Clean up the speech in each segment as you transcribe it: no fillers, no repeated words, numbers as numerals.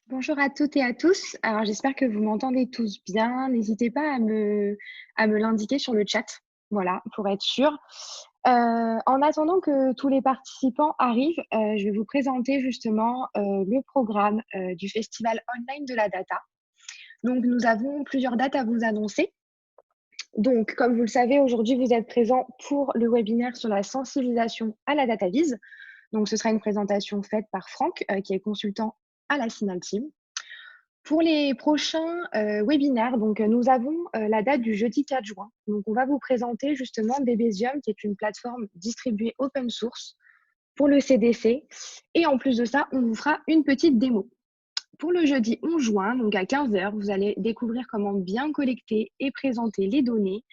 Bonjour à toutes et à tous. Alors j'espère que vous m'entendez tous bien. N'hésitez pas à me l'indiquer sur le chat, voilà, pour être sûr. En attendant que tous les participants arrivent, je vais vous présenter justement, le programme, du festival online de la data. Donc nous avons plusieurs dates à vous annoncer. Donc comme vous le savez, aujourd'hui, vous êtes présents pour le webinaire sur la sensibilisation à la data vise. Donc ce sera une présentation faite par Franck, qui est consultant à la Signal Team. Pour les prochains, webinaires, donc, nous avons, la date du jeudi 4 juin. Donc on va vous présenter justement Debezium, qui est une plateforme distribuée open source pour le CDC et en plus de ça, on vous fera une petite démo. Pour le jeudi 11 juin, donc à 15 h, vous allez découvrir comment bien collecter et présenter les données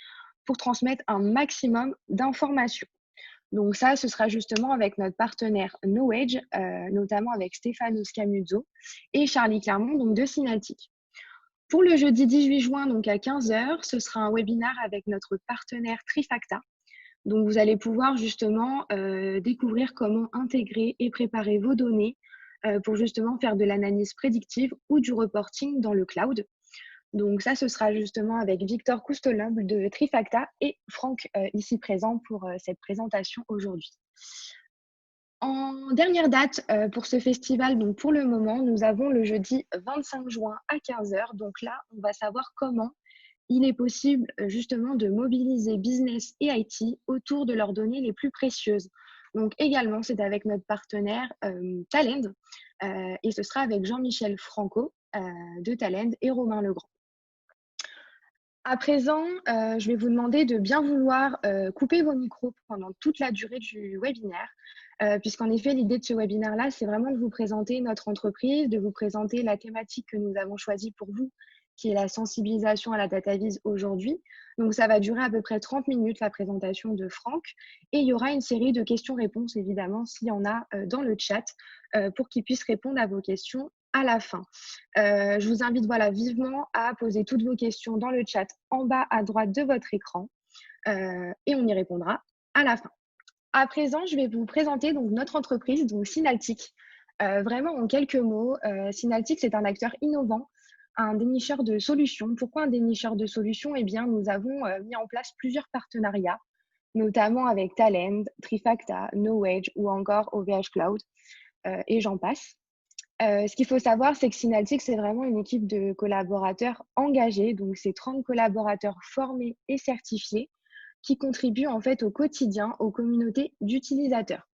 pour transmettre un maximum d'informations. Donc ça, ce sera justement avec notre partenaire Knowedge, notamment avec Stefano Scamuzzo et Charlie Clermont, donc de Synaltic. Pour le jeudi 18 juin, donc à 15 h, ce sera un webinaire avec notre partenaire Trifacta. Donc vous allez pouvoir justement découvrir comment intégrer et préparer vos données pour justement faire de l'analyse prédictive ou du reporting dans le cloud. Donc ça, ce sera justement avec Victor Coustolin de Trifacta et Franck ici présent pour cette présentation aujourd'hui. En dernière date pour ce festival, donc pour le moment, nous avons le jeudi 25 juin à 15 h. Donc là, on va savoir comment il est possible justement de mobiliser business et IT autour de leurs données les plus précieuses. Donc également, c'est avec notre partenaire Talend et ce sera avec Jean-Michel Franco de Talend et Romain Legrand. À présent, je vais vous demander de bien vouloir couper vos micros pendant toute la durée du webinaire, puisqu'en effet, l'idée de ce webinaire-là, c'est vraiment de vous présenter notre entreprise, de vous présenter la thématique que nous avons choisie pour vous, qui est la sensibilisation à la data vise aujourd'hui. Donc, ça va durer à peu près 30 minutes, la présentation de Franck, et il y aura une série de questions-réponses, évidemment, s'il y en a dans le chat, pour qu'il puisse répondre à vos questions à la fin. Je vous invite voilà, vivement à poser toutes vos questions dans le chat en bas à droite de votre écran et on y répondra à la fin. À présent, je vais vous présenter donc, notre entreprise, donc Synaltic. Vraiment en quelques mots, Synaltic, c'est un acteur innovant, un dénicheur de solutions. Pourquoi un dénicheur de solutions? Eh bien, nous avons mis en place plusieurs partenariats, notamment avec Talend, Trifacta, Knowedge ou encore OVH Cloud, et j'en passe. Ce qu'il faut savoir, c'est que Synaltic, c'est vraiment une équipe de collaborateurs engagés. Donc, c'est 30 collaborateurs formés et certifiés qui contribuent en fait au quotidien aux communautés d'utilisateurs.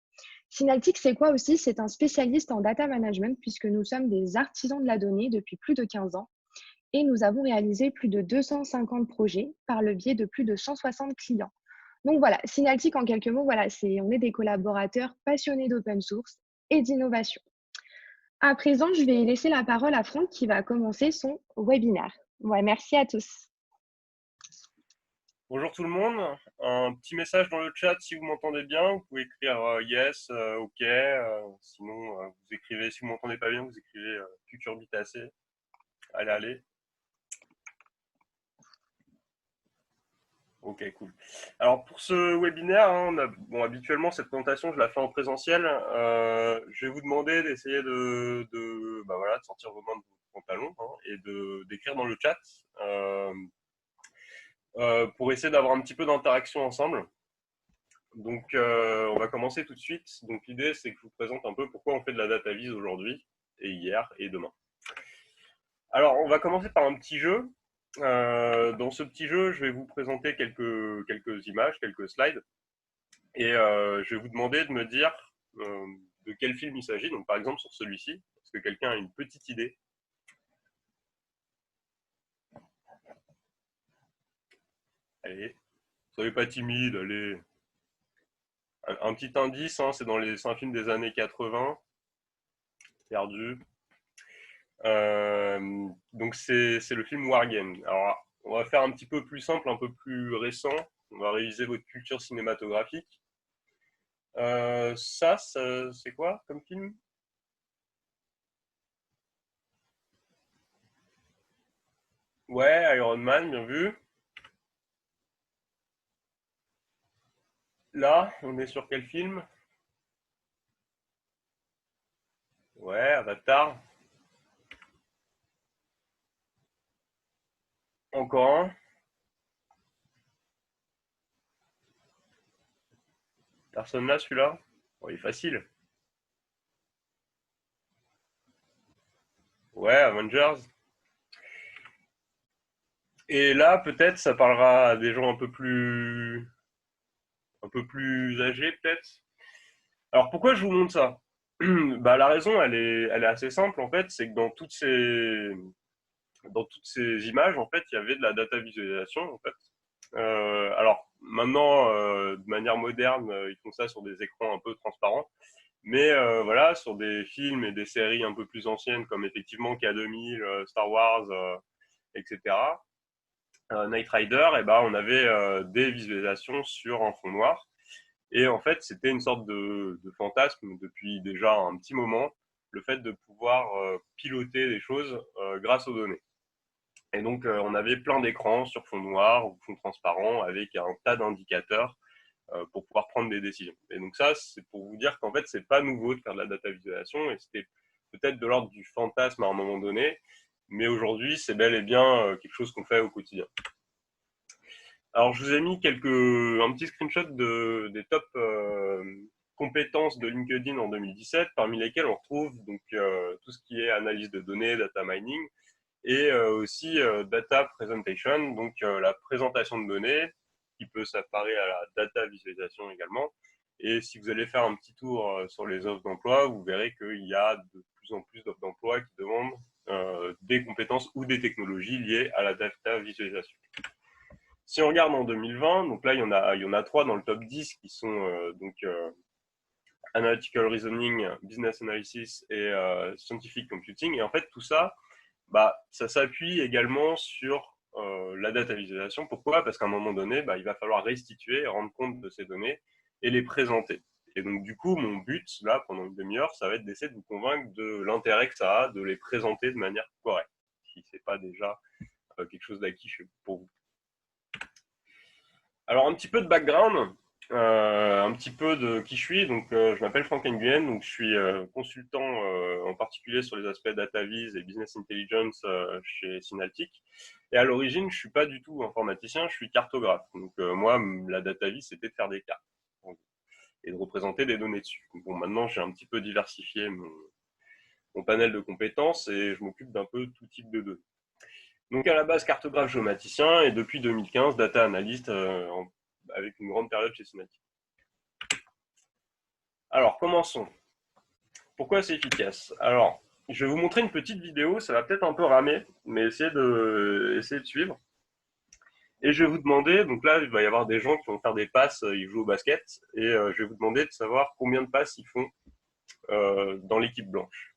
Synaltic, c'est quoi aussi? C'est un spécialiste en data management puisque nous sommes des artisans de la donnée depuis plus de 15 ans et nous avons réalisé plus de 250 projets par le biais de plus de 160 clients. Donc voilà, Synaltic, en quelques mots, voilà, on est des collaborateurs passionnés d'open source et d'innovation. À présent, je vais laisser la parole à Franck qui va commencer son webinaire. Ouais, merci à tous. Bonjour tout le monde, un petit message dans le chat si vous m'entendez bien, vous pouvez écrire yes, ok, sinon vous écrivez, si vous m'entendez pas bien, vous écrivez cucurbitacé, allez allez, ok cool. Alors pour ce webinaire, hein, bon, habituellement cette présentation je la fais en présentiel, je vais vous demander d'essayer bah, voilà, de sortir vos mains de vos pantalons hein, et d'écrire dans le chat pour essayer d'avoir un petit peu d'interaction ensemble. Donc, on va commencer tout de suite. Donc, l'idée, c'est que je vous présente un peu pourquoi on fait de la data vise aujourd'hui, et hier, et demain. Alors, on va commencer par un petit jeu. Dans ce petit jeu, je vais vous présenter quelques images, quelques slides, et je vais vous demander de me dire de quel film il s'agit. Donc, par exemple, sur celui-ci, est-ce que quelqu'un a une petite idée? Allez, soyez pas timide, allez. Un petit indice, hein, c'est un film des années 80, perdu. Donc c'est le film Wargame. Alors on va faire un petit peu plus simple, un peu plus récent. On va réviser votre culture cinématographique. C'est quoi comme film? Ouais, Iron Man, bien vu. Là, on est sur quel film? Ouais, Avatar. Encore un. Personne là, celui-là? Oh, il est facile. Ouais, Avengers. Et là, peut-être, ça parlera à des gens un peu plus âgés, peut-être. Alors, pourquoi je vous montre ça? Bah, la raison, elle est assez simple, en fait. C'est que dans toutes ces images, en fait, il y avait de la data visualisation, en fait. Alors, maintenant, de manière moderne, ils font ça sur des écrans un peu transparents. Mais voilà, sur des films et des séries un peu plus anciennes, comme effectivement K2000, Star Wars, etc., Knight Rider, et ben, on avait des visualisations sur un fond noir. Et en fait, c'était une sorte de fantasme depuis déjà un petit moment, le fait de pouvoir piloter des choses grâce aux données. Et donc, on avait plein d'écrans sur fond noir ou fond transparent avec un tas d'indicateurs pour pouvoir prendre des décisions. Et donc ça, c'est pour vous dire qu'en fait, c'est pas nouveau de faire de la data visualisation et c'était peut-être de l'ordre du fantasme à un moment donné, mais aujourd'hui, c'est bel et bien quelque chose qu'on fait au quotidien. Alors, je vous ai mis un petit screenshot des top compétences de LinkedIn en 2017, parmi lesquelles on retrouve donc tout ce qui est analyse de données, data mining, et aussi data presentation, donc la présentation de données, qui peut s'apparaître à la data visualisation également. Et si vous allez faire un petit tour sur les offres d'emploi, vous verrez qu'il y a de plus en plus d'offres d'emploi qui demandent des compétences ou des technologies liées à la data visualisation. Si on regarde en 2020, donc là il y en a 3 dans le top 10 qui sont Analytical Reasoning, Business Analysis et Scientific Computing. Et en fait tout ça, bah, ça s'appuie également sur la data visualisation. Pourquoi? Parce qu'à un moment donné, bah, il va falloir restituer, rendre compte de ces données et les présenter. Et donc, du coup, mon but, là, pendant une demi-heure, ça va être d'essayer de vous convaincre de l'intérêt que ça a de les présenter de manière correcte, si ce n'est pas déjà quelque chose d'acquis pour vous. Alors, un petit peu de background, un petit peu de qui je suis. Donc, je m'appelle Franck Nguyen, donc je suis consultant en particulier sur les aspects data vis et business intelligence chez Synaltic. Et à l'origine, je suis pas du tout informaticien, je suis cartographe. Donc, moi, la data vis, c'était de faire des cartes et de représenter des données dessus. Donc, bon, maintenant, j'ai un petit peu diversifié mon panel de compétences et je m'occupe d'un peu tout type de données. Donc à la base cartographe géomaticien et depuis 2015 data analyst avec une grande période chez Synaptic. Alors commençons. Pourquoi c'est efficace? Alors je vais vous montrer une petite vidéo, ça va peut-être un peu ramer, mais essayez de suivre. Et je vais vous demander, donc là il va y avoir des gens qui vont faire des passes, ils jouent au basket, et je vais vous demander de savoir combien de passes ils font dans l'équipe blanche.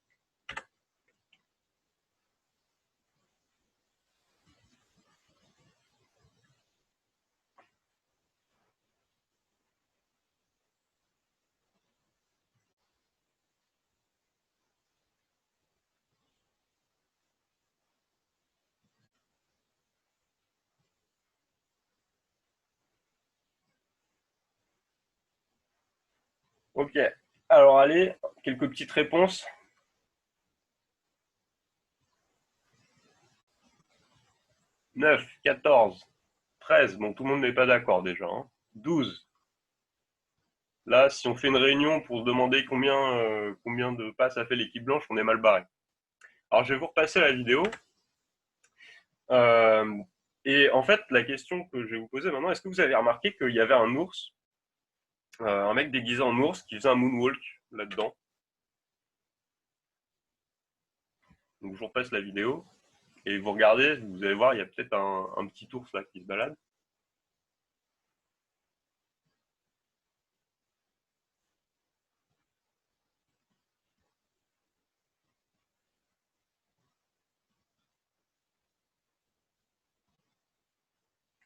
Ok, alors allez, quelques petites réponses. 9, 14, 13, bon tout le monde n'est pas d'accord déjà, hein. 12. Là, si on fait une réunion pour se demander combien de passes a fait l'équipe blanche, on est mal barré. Alors, je vais vous repasser la vidéo. Euh, et en fait, la question que je vais vous poser maintenant, est-ce que vous avez remarqué qu'il y avait un ours, un mec déguisé en ours qui faisait un moonwalk là-dedans? Donc, je vous repasse la vidéo. Et vous regardez, vous allez voir, il y a peut-être un petit ours là qui se balade.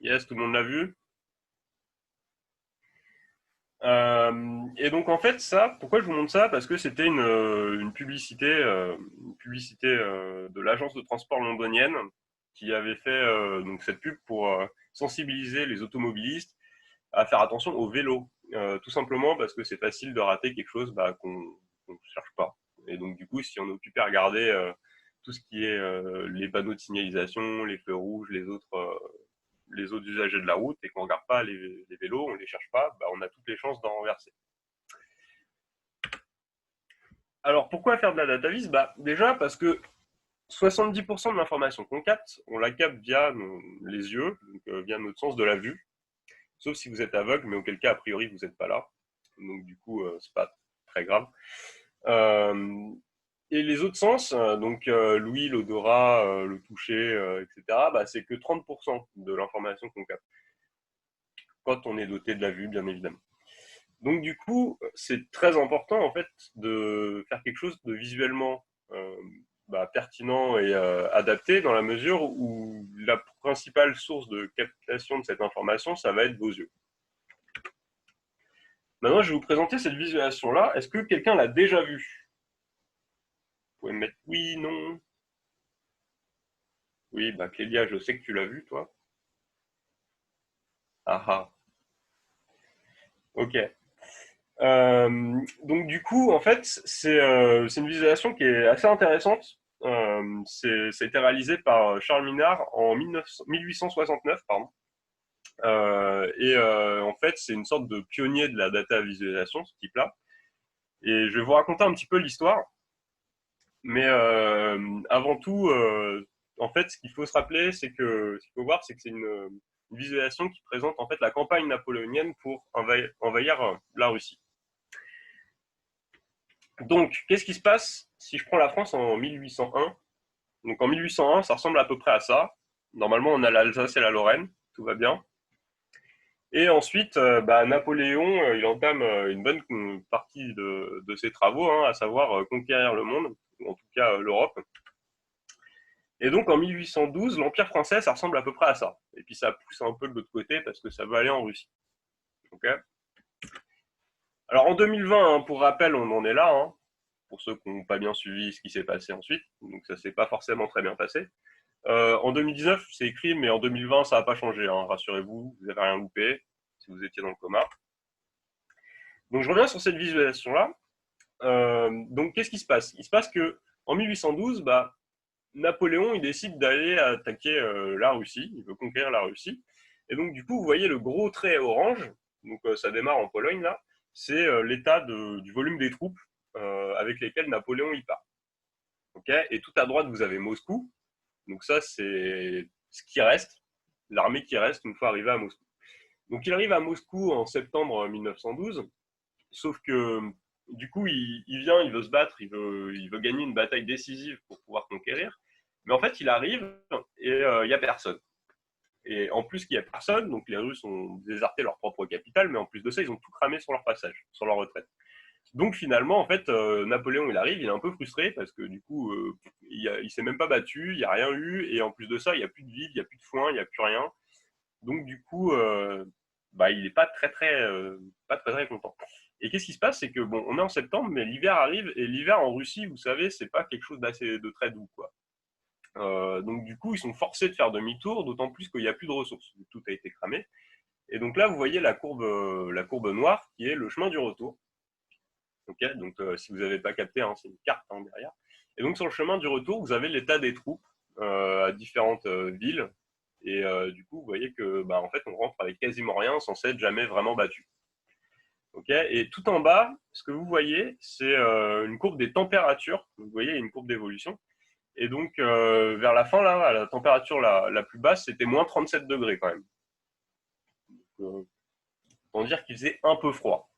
Yes, tout le monde l'a vu. Et donc en fait ça, pourquoi je vous montre ça? Parce que c'était une publicité de l'agence de transport londonienne qui avait fait donc cette pub pour sensibiliser les automobilistes à faire attention au vélo, tout simplement parce que c'est facile de rater quelque chose qu'on ne cherche pas. Et donc du coup, si on est occupé à regarder tout ce qui est les panneaux de signalisation, les feux rouges, les autres usagers de la route, et qu'on ne regarde pas les vélos, on ne les cherche pas, bah, on a toutes les chances d'en renverser. Alors pourquoi faire de la data vis? Bah, déjà parce que 70% de l'information qu'on capte, on la capte via les yeux, donc, via notre sens de la vue, sauf si vous êtes aveugle, mais auquel cas, a priori, vous n'êtes pas là. Donc du coup, c'est pas très grave. Et les autres sens, donc l'ouïe, l'odorat, le toucher, etc., bah, c'est que 30% de l'information qu'on capte. Quand on est doté de la vue, bien évidemment. Donc du coup, c'est très important en fait de faire quelque chose de visuellement pertinent et adapté, dans la mesure où la principale source de captation de cette information, ça va être vos yeux. Maintenant, je vais vous présenter cette visualisation-là. Est-ce que quelqu'un l'a déjà vue? Vous pouvez me mettre oui, non. Oui, bah Clélia, je sais que tu l'as vue, toi. Ah ah. Ok. Donc du coup, en fait, c'est une visualisation qui est assez intéressante. Ça a été réalisé par Charles Minard en 1869, pardon. En fait, c'est une sorte de pionnier de la data visualisation, ce type-là. Et je vais vous raconter un petit peu l'histoire. Mais avant tout, en fait, ce qu'il faut se rappeler, ce qu'il faut voir, c'est que c'est une visualisation qui présente en fait la campagne napoléonienne pour envahir la Russie. Donc, qu'est-ce qui se passe si je prends la France en 1801? Donc en 1801, ça ressemble à peu près à ça. Normalement, on a l'Alsace et la Lorraine, tout va bien. Et ensuite, Napoléon, il entame une bonne partie de ses travaux, hein, à savoir conquérir le monde, ou en tout cas l'Europe. Et donc en 1812, l'Empire français, ça ressemble à peu près à ça. Et puis ça pousse un peu de l'autre côté parce que ça va aller en Russie. Okay. Alors en 2020, hein, pour rappel, on en est là, hein, pour ceux qui n'ont pas bien suivi ce qui s'est passé ensuite. Donc ça ne s'est pas forcément très bien passé. En 2019, c'est écrit, mais en 2020, ça n'a pas changé. Hein, rassurez-vous, vous n'avez rien loupé si vous étiez dans le coma. Donc je reviens sur cette visualisation-là. Donc qu'est-ce qui se passe? Il se passe que en 1812, Napoléon il décide d'aller attaquer la Russie. Il veut conquérir la Russie. Et donc du coup, vous voyez le gros trait orange. Donc ça démarre en Pologne là. C'est l'état du volume des troupes avec lesquelles Napoléon y part. Okay, et tout à droite, vous avez Moscou. Donc ça, c'est ce qui reste, l'armée qui reste une fois arrivé à Moscou. Donc il arrive à Moscou en septembre 1912, sauf que du coup, il vient, il veut se battre, il veut gagner une bataille décisive pour pouvoir conquérir. Mais en fait, il arrive et il n'y a personne. Et en plus qu'il n'y a personne, donc les Russes ont déserté leur propre capitale, mais en plus de ça, ils ont tout cramé sur leur passage, sur leur retraite. Donc finalement, en fait, Napoléon, il arrive, il est un peu frustré parce que du coup, il s'est même pas battu, il n'y a rien eu, et en plus de ça, il n'y a plus de ville, il n'y a plus de foin, il n'y a plus rien. Donc du coup, il n'est pas très content. Et qu'est-ce qui se passe? C'est que bon, on est en septembre, mais l'hiver arrive, et l'hiver en Russie, vous savez, c'est pas quelque chose de très doux, quoi. Donc du coup, ils sont forcés de faire demi-tour, d'autant plus qu'il n'y a plus de ressources. Tout a été cramé. Et donc là, vous voyez la courbe noire qui est le chemin du retour. Okay, donc si vous n'avez pas capté, hein, c'est une carte derrière. Et donc sur le chemin du retour, vous avez l'état des troupes à différentes villes. Et du coup, vous voyez que en fait, on rentre avec quasiment rien sans s'être jamais vraiment battu. Okay, et tout en bas, ce que vous voyez, c'est une courbe des températures. Vous voyez, une courbe d'évolution. Et donc, vers la fin, là, à la température la plus basse, c'était moins 37 degrés quand même. Pour dire qu'il faisait un peu froid.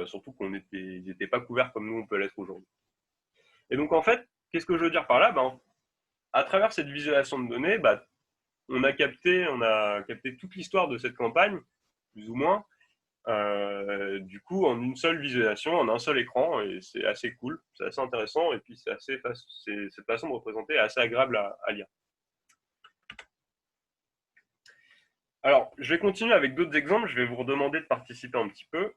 Surtout qu'on n'était pas couverts comme nous on peut l'être aujourd'hui. Et donc en fait, qu'est-ce que je veux dire par là? À travers cette visualisation de données, on a capté toute l'histoire de cette campagne, plus ou moins, du coup en une seule visualisation, en un seul écran, et c'est assez cool, c'est assez intéressant, et puis cette façon de représenter est assez agréable à lire. Alors, je vais continuer avec d'autres exemples, je vais vous redemander de participer un petit peu.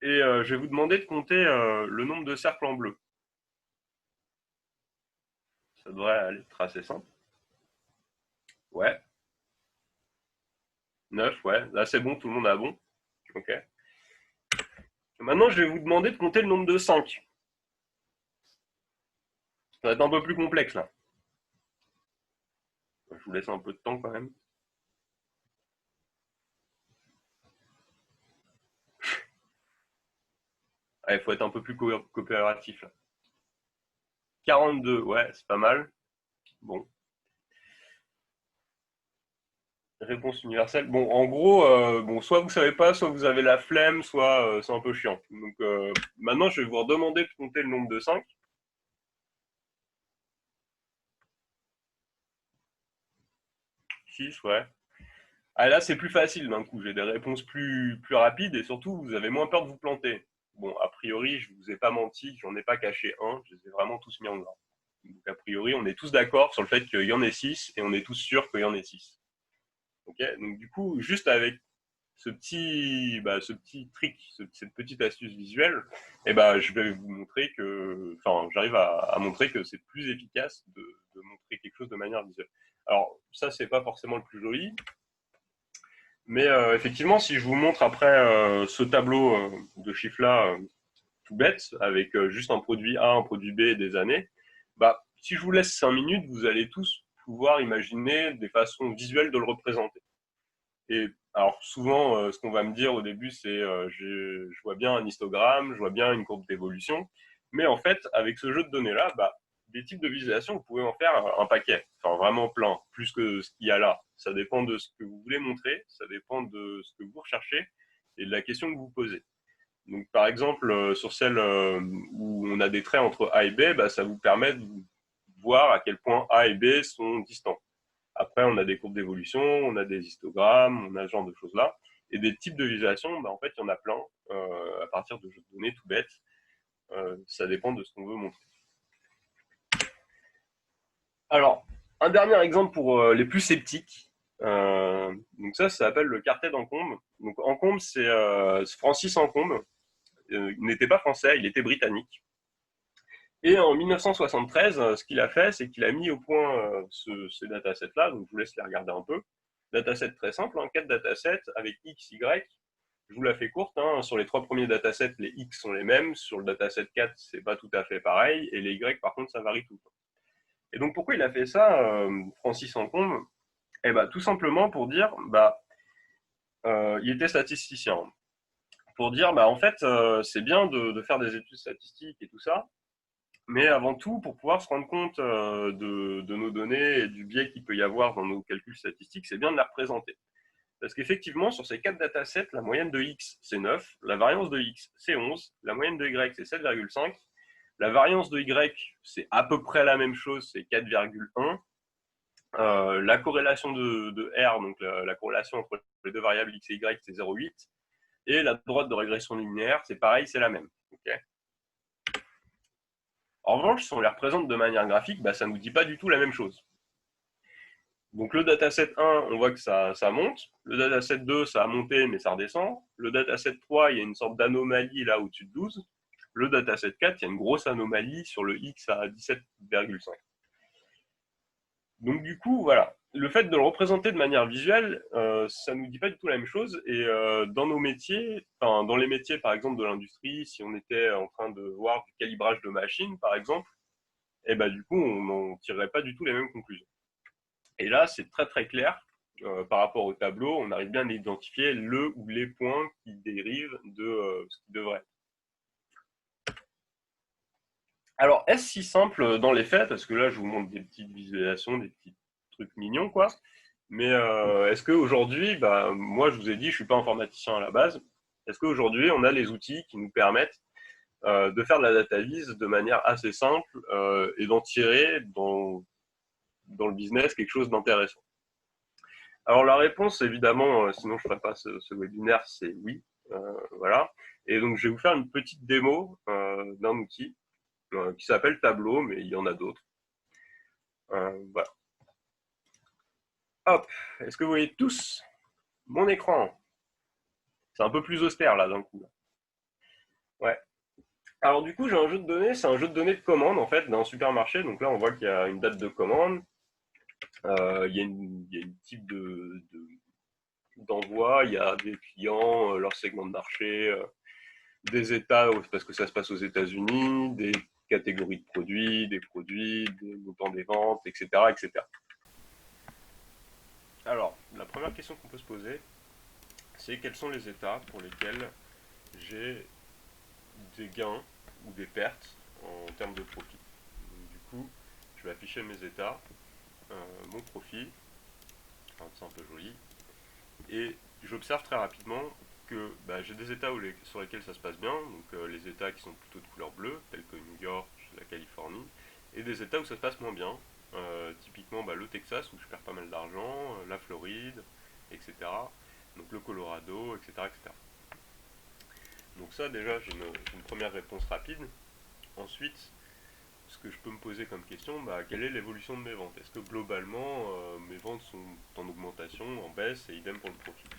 Et je vais vous demander de compter le nombre de cercles en bleu. Ça devrait être assez simple. Ouais. 9, ouais. Là, c'est bon, tout le monde a bon. Ok. Maintenant, je vais vous demander de compter le nombre de 5. Ça va être un peu plus complexe là. Je vous laisse un peu de temps quand même. Il faut être un peu plus coopératif là. 42, ouais, c'est pas mal. Bon, réponse universelle. Bon, en gros, bon, soit vous savez pas, soit vous avez la flemme, soit c'est un peu chiant. Donc maintenant, je vais vous redemander de compter le nombre de 5. 6, ouais. Ah là, c'est plus facile d'un coup. J'ai des réponses plus rapides et surtout, vous avez moins peur de vous planter. Bon, a priori, je vous ai pas menti, j'en ai pas caché un, je les ai vraiment tous mis en gras. Donc a priori, on est tous d'accord sur le fait qu'il y en ait 6 et on est tous sûrs qu'il y en ait 6. Ok. Donc du coup, juste avec ce petit trick, cette petite astuce visuelle, je vais vous montrer que, enfin, j'arrive à montrer que c'est plus efficace de montrer quelque chose de manière visuelle. Alors ça, c'est pas forcément le plus joli, mais effectivement, si je vous montre après ce tableau de chiffres-là, tout bête, avec juste un produit A, un produit B et des années, bah, si je vous laisse 5 minutes, vous allez tous pouvoir imaginer des façons visuelles de le représenter. Et alors souvent, ce qu'on va me dire au début, c'est je vois bien un histogramme, je vois bien une courbe d'évolution, mais en fait, avec ce jeu de données-là, bah, des types de visualisation, vous pouvez en faire un paquet, enfin vraiment plein, plus que ce qu'il y a là. Ça dépend de ce que vous voulez montrer, ça dépend de ce que vous recherchez et de la question que vous posez. Donc par exemple, sur celle où on a des traits entre A et B, bah, ça vous permet de voir à quel point A et B sont distants. Après, on a des courbes d'évolution, on a des histogrammes, on a ce genre de choses-là. Et des types de visualisation, bah, en fait, il y en a plein à partir de jeux de données tout bêtes. Ça dépend de ce qu'on veut montrer. Alors, un dernier exemple pour les plus sceptiques. Donc ça s'appelle le quartet d'Encombe. Donc Encombe, c'est Francis Encombe. Il n'était pas français, il était britannique. Et en 1973, ce qu'il a fait, c'est qu'il a mis au point ces datasets-là. Donc je vous laisse les regarder un peu. Dataset très simple, hein, 4 datasets avec X, Y. Je vous la fais courte. Hein. Sur les 3 premiers datasets, les X sont les mêmes. Sur le dataset 4, c'est pas tout à fait pareil. Et les Y, par contre, ça varie tout le temps. Et donc pourquoi il a fait ça, Francis Encombe? Eh ben, tout simplement pour dire, il était statisticien. Pour dire, en fait, c'est bien de faire des études statistiques et tout ça, mais avant tout, pour pouvoir se rendre compte de nos données et du biais qu'il peut y avoir dans nos calculs statistiques, c'est bien de les représenter. Parce qu'effectivement, sur ces 4 datasets, la moyenne de X, c'est 9, la variance de X, c'est 11, la moyenne de Y, c'est 7,5, la variance de Y, c'est à peu près la même chose, c'est 4,1, la corrélation de R, donc la corrélation entre les deux variables X et Y, c'est 0,8, et la droite de régression linéaire, c'est pareil, c'est la même. Okay. En revanche, si on les représente de manière graphique, ça ne nous dit pas du tout la même chose. Donc le dataset 1, on voit que ça monte. Le dataset 2, ça a monté, mais ça redescend. Le dataset 3, il y a une sorte d'anomalie là au-dessus de 12. Le dataset 4, il y a une grosse anomalie sur le X à 17,5. Donc du coup, voilà. Le fait de le représenter de manière visuelle, ça ne nous dit pas du tout la même chose. Et dans nos métiers, enfin dans les métiers par exemple de l'industrie, si on était en train de voir du calibrage de machines par exemple, et du coup on n'en tirerait pas du tout les mêmes conclusions. Et là, c'est très très clair. Par rapport au tableau, on arrive bien à identifier le ou les points qui dérivent de ce qui devrait être. Alors, est-ce si simple dans les faits? Parce que là, je vous montre des petites visualisations, des petits trucs mignons, quoi. Mais est-ce qu'aujourd'hui, moi, je vous ai dit, je ne suis pas informaticien à la base. Est-ce qu'aujourd'hui, on a les outils qui nous permettent de faire de la data vise de manière assez simple et d'en tirer dans le business quelque chose d'intéressant? Alors la réponse, évidemment, sinon je ne ferai pas ce webinaire, c'est oui. Voilà. Et donc je vais vous faire une petite démo d'un outil qui s'appelle Tableau, mais il y en a d'autres. Voilà. Hop, est-ce que vous voyez tous mon écran? C'est un peu plus austère là d'un coup. Ouais. Alors du coup, j'ai un jeu de données, c'est un jeu de données de commande en fait d'un supermarché. Donc là, on voit qu'il y a une date de commande, il y a une type d'envoi, il y a des clients, leur segment de marché, des États, parce que ça se passe aux États-Unis, catégories de produits, des montants des ventes, etc., etc. Alors, la première question qu'on peut se poser, c'est quels sont les états pour lesquels j'ai des gains ou des pertes en termes de profit. Donc, du coup, je vais afficher mes états, mon profit, enfin, c'est un peu joli, et j'observe très rapidement que j'ai des états sur lesquels ça se passe bien, donc les états qui sont plutôt de couleur bleue, tels que New York, la Californie, et des états où ça se passe moins bien, typiquement le Texas où je perds pas mal d'argent, la Floride, etc. Donc le Colorado, etc., etc. Donc ça déjà j'ai une première réponse rapide. Ensuite, ce que je peux me poser comme question, quelle est l'évolution de mes ventes? Est-ce que globalement mes ventes sont en augmentation, en baisse et idem pour le profit?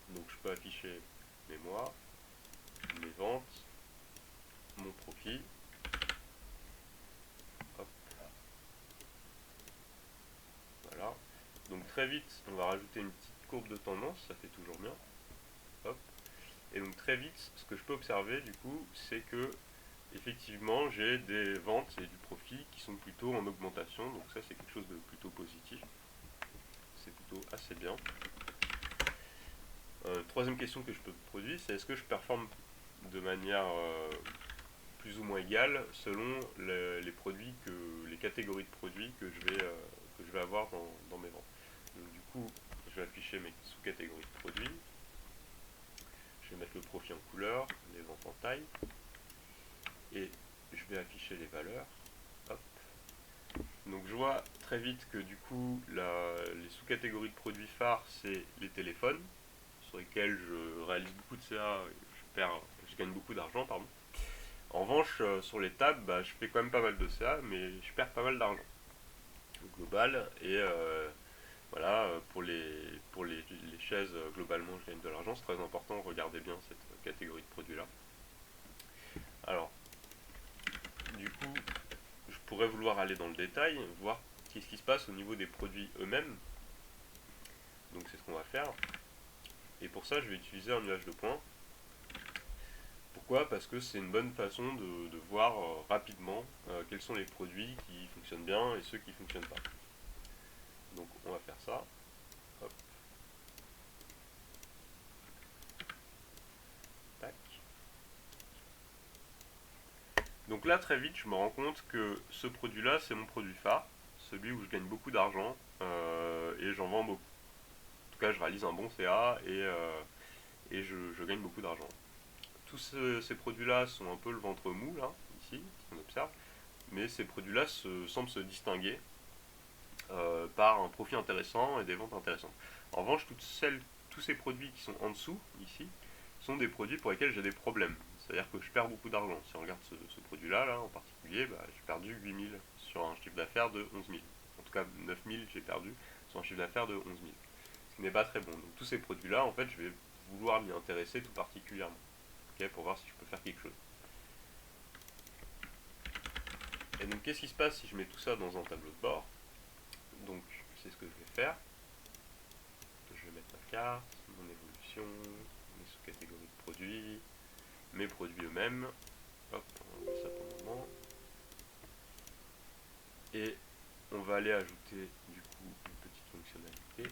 Donc je peux afficher mes mois, mes ventes, mon profit. Hop, voilà. Donc très vite, on va rajouter une petite courbe de tendance, ça fait toujours bien. Hop. Et donc très vite, ce que je peux observer du coup, c'est que effectivement j'ai des ventes et du profit qui sont plutôt en augmentation. Donc ça c'est quelque chose de plutôt positif. C'est plutôt assez bien. Troisième question que je peux me poser, c'est est-ce que je performe de manière plus ou moins égale selon les produits les catégories de produits que je vais avoir dans mes ventes. Donc du coup, je vais afficher mes sous-catégories de produits. Je vais mettre le profit en couleur, les ventes en taille, et je vais afficher les valeurs. Hop. Donc je vois très vite que du coup, les sous-catégories de produits phares, c'est les téléphones, sur lesquels je réalise beaucoup de CA, je gagne beaucoup d'argent, pardon. En revanche, sur les tables, je fais quand même pas mal de CA, mais je perds pas mal d'argent au global. Et voilà, pour les chaises, globalement, je gagne de l'argent. C'est très important, regardez bien cette catégorie de produits-là. Alors, du coup, je pourrais vouloir aller dans le détail, voir qu'est-ce qui se passe au niveau des produits eux-mêmes. Donc c'est ce qu'on va faire. Et pour ça, je vais utiliser un nuage de points. Pourquoi? Parce que c'est une bonne façon de voir rapidement quels sont les produits qui fonctionnent bien et ceux qui ne fonctionnent pas. Donc on va faire ça. Hop. Tac. Donc là très vite je me rends compte que ce produit là c'est mon produit phare, celui où je gagne beaucoup d'argent et j'en vends beaucoup. En tout cas je réalise un bon CA et je gagne beaucoup d'argent. Tous ces produits là sont un peu le ventre mou là, ici, on observe, mais ces produits là semblent se distinguer par un profit intéressant et des ventes intéressantes. En revanche, tous ces produits qui sont en dessous, ici, sont des produits pour lesquels j'ai des problèmes. C'est-à-dire que je perds beaucoup d'argent. Si on regarde ce produit-là, là, en particulier, j'ai perdu 8 000 sur un chiffre d'affaires de 11 000. En tout cas, 9 000 j'ai perdu sur un chiffre d'affaires de 11 000. Ce qui n'est pas très bon. Donc tous ces produits-là, en fait, je vais vouloir m'y intéresser tout particulièrement. Okay, pour voir si je peux faire quelque chose. Et donc qu'est-ce qui se passe si je mets tout ça dans un tableau de bord? Donc c'est ce que je vais faire. Je vais mettre ma carte, mon évolution, mes sous-catégories de produits, mes produits eux-mêmes. Hop, on va enlever ça pour le moment. Et on va aller ajouter du coup une petite fonctionnalité.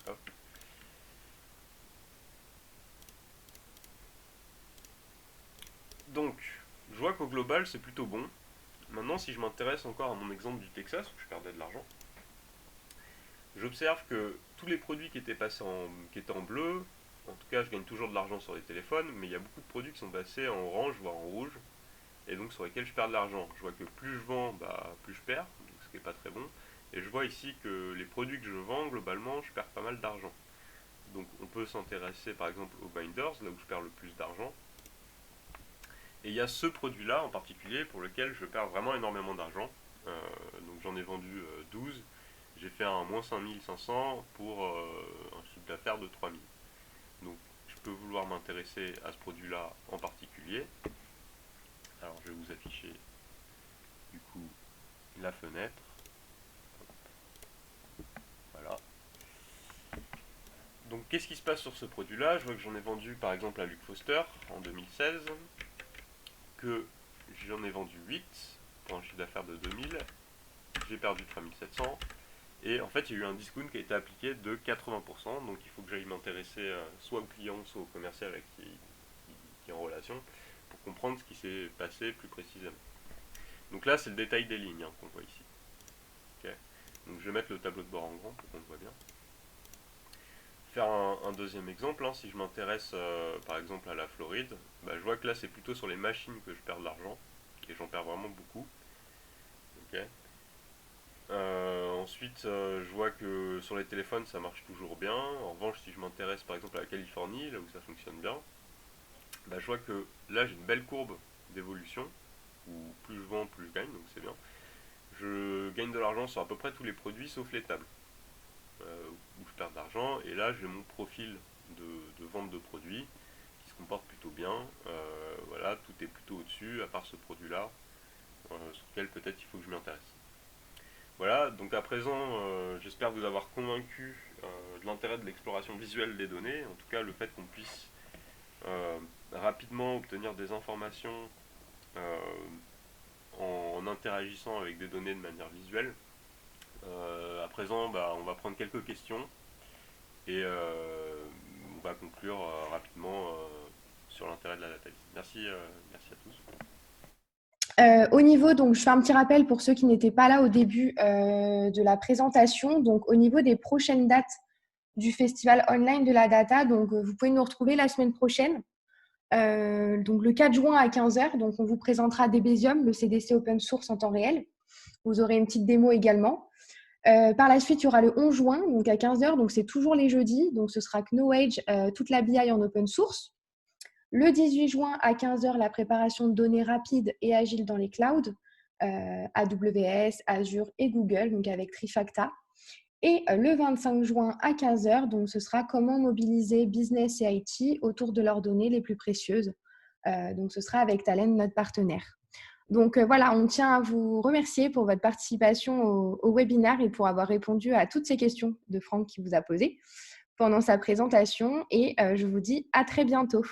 Hop. Donc, je vois qu'au global c'est plutôt bon. Maintenant, si je m'intéresse encore à mon exemple du Texas où je perdais de l'argent, j'observe que tous les produits qui étaient qui étaient en bleu, en tout cas je gagne toujours de l'argent sur les téléphones, mais il y a beaucoup de produits qui sont passés en orange, voire en rouge, et donc sur lesquels je perds de l'argent. Je vois que plus je vends, plus je perds, donc ce qui n'est pas très bon. Et je vois ici que les produits que je vends, globalement, je perds pas mal d'argent. Donc on peut s'intéresser par exemple aux binders, là où je perds le plus d'argent. Et il y a ce produit-là en particulier pour lequel je perds vraiment énormément d'argent. Donc j'en ai vendu 12. J'ai fait un moins 5500 pour un chiffre d'affaires de 3000. Donc je peux vouloir m'intéresser à ce produit-là en particulier. Alors je vais vous afficher du coup la fenêtre. Voilà. Donc qu'est-ce qui se passe sur ce produit-là? Je vois que j'en ai vendu par exemple à Luc Foster en 2016. que j'en ai vendu 8 pour un chiffre d'affaires de 2000. J'ai perdu 3700. Et en fait, il y a eu un discount qui a été appliqué de 80%. Donc il faut que j'aille m'intéresser soit au client, soit au commercial avec qui est en relation pour comprendre ce qui s'est passé plus précisément. Donc là, c'est le détail des lignes qu'on voit ici. Okay. Donc je vais mettre le tableau de bord en grand pour qu'on le voit bien. Faire un deuxième exemple, si je m'intéresse par exemple à la Floride, je vois que là c'est plutôt sur les machines que je perds de l'argent, et j'en perds vraiment beaucoup. Okay. Ensuite, je vois que sur les téléphones ça marche toujours bien. En revanche, si je m'intéresse par exemple à la Californie, là où ça fonctionne bien, je vois que là j'ai une belle courbe d'évolution, où plus je vends, plus je gagne, donc c'est bien. Je gagne de l'argent sur à peu près tous les produits sauf les tables, où je perds de l'argent, et là j'ai mon profil de vente de produits qui se comporte plutôt bien. Voilà, tout est plutôt au-dessus, à part ce produit-là, sur lequel peut-être il faut que je m'intéresse. Voilà, donc à présent, j'espère vous avoir convaincu de l'intérêt de l'exploration visuelle des données, en tout cas le fait qu'on puisse rapidement obtenir des informations euh, en interagissant avec des données de manière visuelle. À présent, on va prendre quelques questions et on va conclure rapidement sur l'intérêt de la data. Merci à tous. Au niveau, donc je fais un petit rappel pour ceux qui n'étaient pas là au début de la présentation. Donc au niveau des prochaines dates du Festival Online de la Data, donc vous pouvez nous retrouver la semaine prochaine, donc le 4 juin à 15h. Donc on vous présentera Debezium, le CDC open source en temps réel. Vous aurez une petite démo également. Par la suite, il y aura le 11 juin, donc à 15h, donc c'est toujours les jeudis. Donc ce sera Knowledge, toute la BI en open source. Le 18 juin à 15h, la préparation de données rapides et agiles dans les clouds, AWS, Azure et Google, donc avec Trifacta. Et le 25 juin à 15h, donc ce sera comment mobiliser business et IT autour de leurs données les plus précieuses. Donc ce sera avec Talend, notre partenaire. Donc voilà, on tient à vous remercier pour votre participation au webinaire et pour avoir répondu à toutes ces questions de Franck qui vous a posées pendant sa présentation. Et je vous dis à très bientôt.